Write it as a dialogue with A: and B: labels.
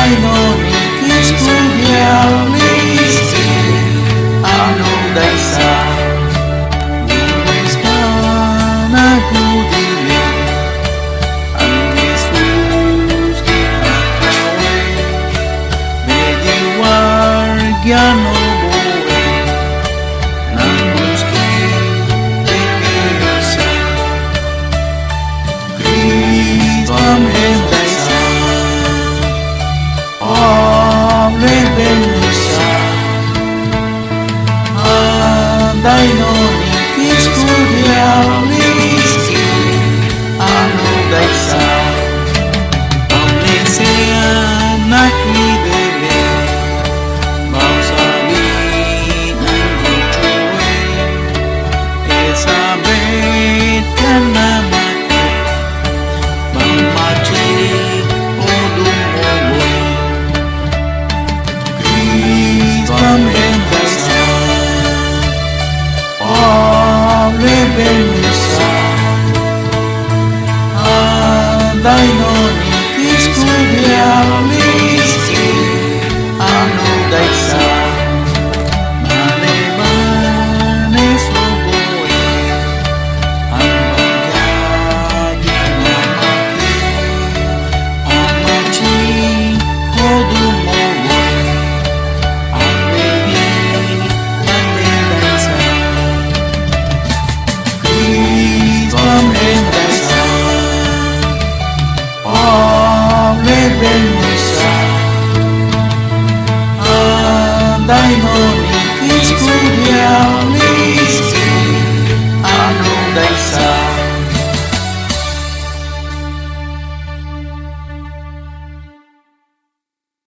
A: Andai no ni estudiarlisti, ano daisa, luluskan aku dili, ang Yesus kinakawe, mediwargyan o buwe, nang muski ikiasa, Cristo amendai sa, Aleluya, andai no ni estudiarlisti, ano daisa, pamlesean nakidele, bausamin ang lucuwe, esabet ka na mati, bangmachi o dumuwe, Pamendasa, Aleluya, andai no ni estudiarlisti, ano daisa, mane-manes o buwe, ang magyayi na maki, ang machi o dumuwe, Aleluya, andai no ni estudiarlisti, ano daisa.